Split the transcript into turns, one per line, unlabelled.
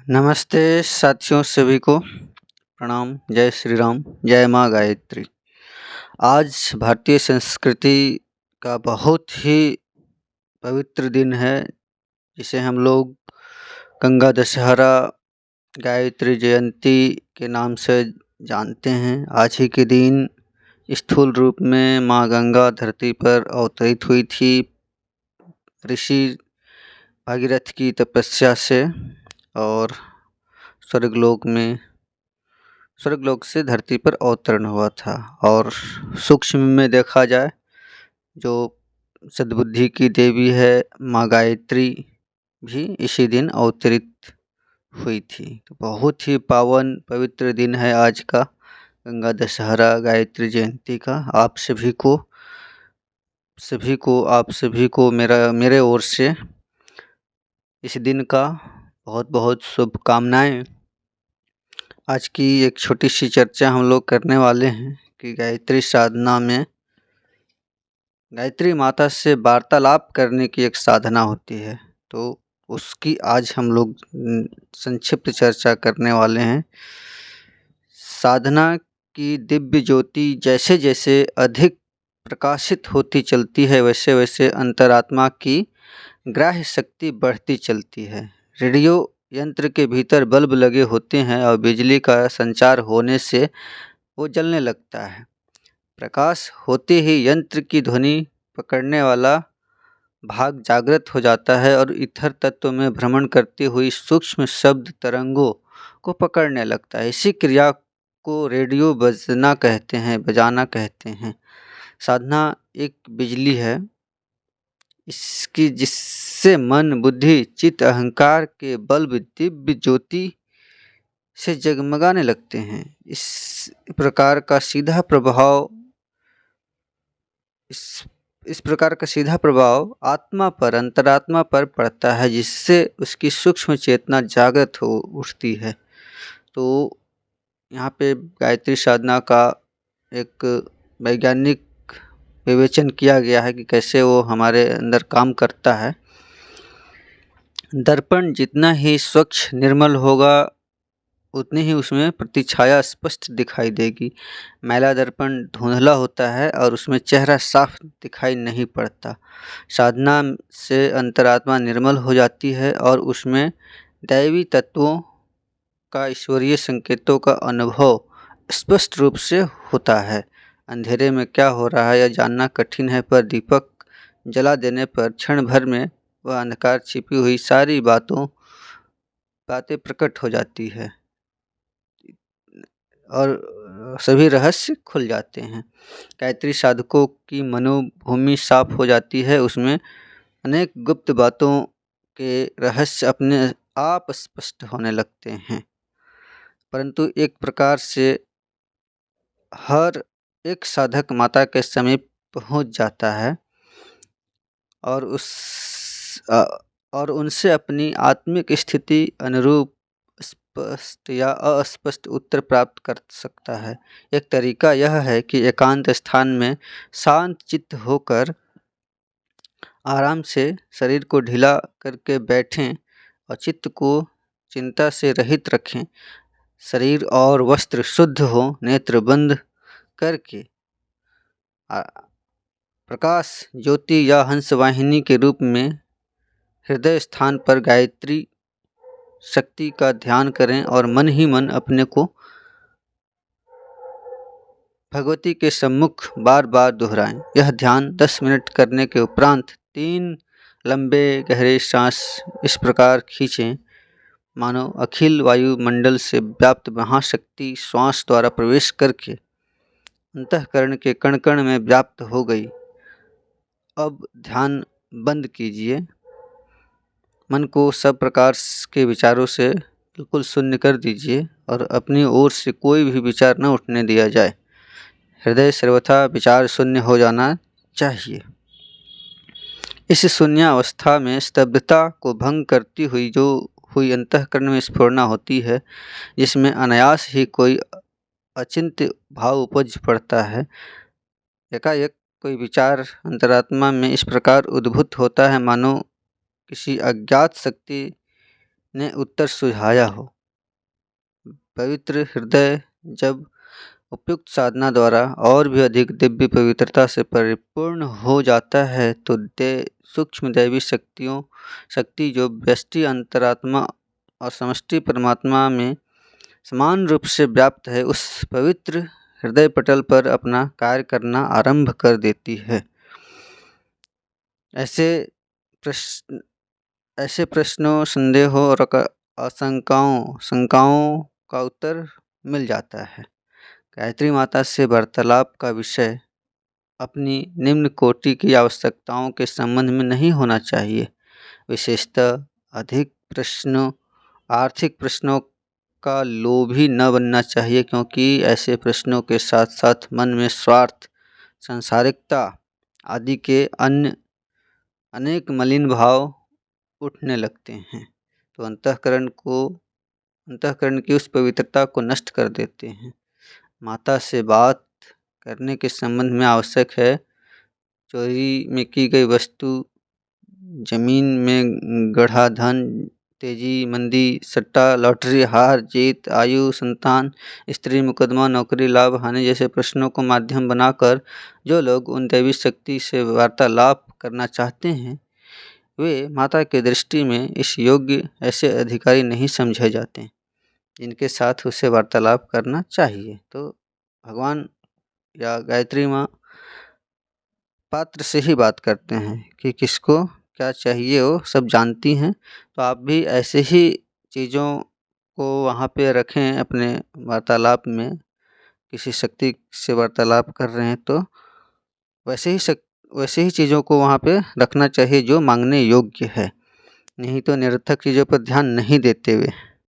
नमस्ते साथियों सभी को प्रणाम। जय श्री राम, जय माँ गायत्री। आज भारतीय संस्कृति का बहुत ही पवित्र दिन है, जिसे हम लोग गंगा दशहरा, गायत्री जयंती के नाम से जानते हैं। आज ही के दिन स्थूल रूप में माँ गंगा धरती पर अवतरित हुई थी ऋषि भागीरथ की तपस्या से, और स्वर्गलोक से धरती पर अवतरण हुआ था। और सूक्ष्म में देखा जाए, जो सद्बुद्धि की देवी है माँ गायत्री भी इसी दिन अवतरित हुई थी। तो बहुत ही पावन पवित्र दिन है आज का, गंगा दशहरा गायत्री जयंती का। आप सभी को मेरे ओर से इस दिन का बहुत बहुत शुभकामनाएं। आज की एक छोटी सी चर्चा हम लोग करने वाले हैं कि गायत्री साधना में गायत्री माता से वार्तालाप करने की एक साधना होती है, तो उसकी आज हम लोग संक्षिप्त चर्चा करने वाले हैं। साधना की दिव्य ज्योति जैसे जैसे अधिक प्रकाशित होती चलती है, वैसे वैसे अंतरात्मा की ग्राह्य शक्ति बढ़ती चलती है। रेडियो यंत्र के भीतर बल्ब लगे होते हैं और बिजली का संचार होने से वो जलने लगता है। प्रकाश होते ही यंत्र की ध्वनि पकड़ने वाला भाग जागृत हो जाता है और ईथर तत्व में भ्रमण करती हुई सूक्ष्म शब्द तरंगों को पकड़ने लगता है। इसी क्रिया को रेडियो बजाना कहते हैं। साधना एक बिजली है इसकी, जिससे मन, बुद्धि, चित्त, अहंकार के बल्ब दिव्य ज्योति से जगमगाने लगते हैं। इस प्रकार का सीधा प्रभाव आत्मा पर, अंतरात्मा पर पड़ता है, जिससे उसकी सूक्ष्म चेतना जागृत हो उठती है। तो यहाँ पे गायत्री साधना का एक वैज्ञानिक विवेचन किया गया है कि कैसे वो हमारे अंदर काम करता है। दर्पण जितना ही स्वच्छ निर्मल होगा, उतनी ही उसमें प्रतिछाया स्पष्ट दिखाई देगी। मैला दर्पण धुंधला होता है और उसमें चेहरा साफ दिखाई नहीं पड़ता। साधना से अंतरात्मा निर्मल हो जाती है और उसमें दैवी तत्वों का, ईश्वरीय संकेतों का अनुभव स्पष्ट रूप से होता है। अंधेरे में क्या हो रहा है यह जानना कठिन है, पर दीपक जला देने पर क्षण भर में वह अंधकार छिपी हुई सारी बातें प्रकट हो जाती है और सभी रहस्य खुल जाते हैं। गायत्री साधकों की मनोभूमि साफ हो जाती है, उसमें अनेक गुप्त बातों के रहस्य अपने आप स्पष्ट होने लगते हैं। परंतु एक प्रकार से हर एक साधक माता के समीप पहुंच जाता है और उनसे अपनी आत्मिक स्थिति अनुरूप स्पष्ट या अस्पष्ट उत्तर प्राप्त कर सकता है। एक तरीका यह है कि एकांत स्थान में शांत चित्त होकर आराम से शरीर को ढीला करके बैठें और चित्त को चिंता से रहित रखें। शरीर और वस्त्र शुद्ध हो, नेत्र बंद करके प्रकाश ज्योति या हंस वाहिनी के रूप में हृदय स्थान पर गायत्री शक्ति का ध्यान करें और मन ही मन अपने को भगवती के सम्मुख बार बार दोहराएं। यह ध्यान 10 मिनट करने के उपरांत 3 लंबे गहरे सांस इस प्रकार खींचें मानो अखिल वायुमंडल से व्याप्त महाशक्ति श्वास द्वारा प्रवेश करके अंतःकरण के कण कण में व्याप्त हो गई। अब ध्यान बंद कीजिए, मन को सब प्रकार के विचारों से बिल्कुल शून्य कर दीजिए और अपनी ओर से कोई भी विचार न उठने दिया जाए। हृदय सर्वथा विचार शून्य हो जाना चाहिए। इस शून्य अवस्था में स्तब्धता को भंग करती हुई अंतःकरण में स्फुरना होती है, जिसमें अनायास ही कोई अचिंत्य भाव उपज पड़ता है। एकाएक कोई विचार अंतरात्मा में इस प्रकार उद्भूत होता है मानो किसी अज्ञात शक्ति ने उत्तर सुझाया हो। पवित्र हृदय जब उपयुक्त साधना द्वारा और भी अधिक दिव्य पवित्रता से परिपूर्ण हो जाता है तो सूक्ष्म दैवी शक्ति जो व्यष्टि अंतरात्मा और समष्टि परमात्मा में समान रूप से व्याप्त है, उस पवित्र हृदय पटल पर अपना कार्य करना आरंभ कर देती है। ऐसे प्रश्नों, संदेहों और शंकाओं का उत्तर मिल जाता है। गायत्री माता से वार्तालाप का विषय अपनी निम्न कोटि की आवश्यकताओं के संबंध में नहीं होना चाहिए। विशेषतः अधिक आर्थिक प्रश्नों का लोभी न बनना चाहिए, क्योंकि ऐसे प्रश्नों के साथ साथ मन में स्वार्थ, सांसारिकता आदि के अन्य अनेक मलिन भाव उठने लगते हैं, तो अंतःकरण की उस पवित्रता को नष्ट कर देते हैं। माता से बात करने के संबंध में आवश्यक है चोरी में की गई वस्तु, जमीन में गढ़ा धन, तेजी मंदी, सट्टा, लॉटरी, हार जीत, आयु, संतान, स्त्री, मुकदमा, नौकरी, लाभ, हानि जैसे प्रश्नों को माध्यम बनाकर जो लोग उन दैवी शक्ति से वार्तालाप करना चाहते हैं, वे माता की दृष्टि में इस योग्य ऐसे अधिकारी नहीं समझे जाते जिनके साथ उसे वार्तालाप करना चाहिए। तो भगवान या गायत्री माँ पात्र से ही बात करते हैं कि किसको क्या चाहिए, वो सब जानती हैं। तो आप भी ऐसे ही चीज़ों को वहाँ पे रखें अपने वार्तालाप में। किसी शक्ति से वार्तालाप कर रहे हैं तो वैसे ही चीज़ों को वहाँ पे रखना चाहिए जो मांगने योग्य है, नहीं तो निरर्थक चीज़ों पर ध्यान नहीं देते हुए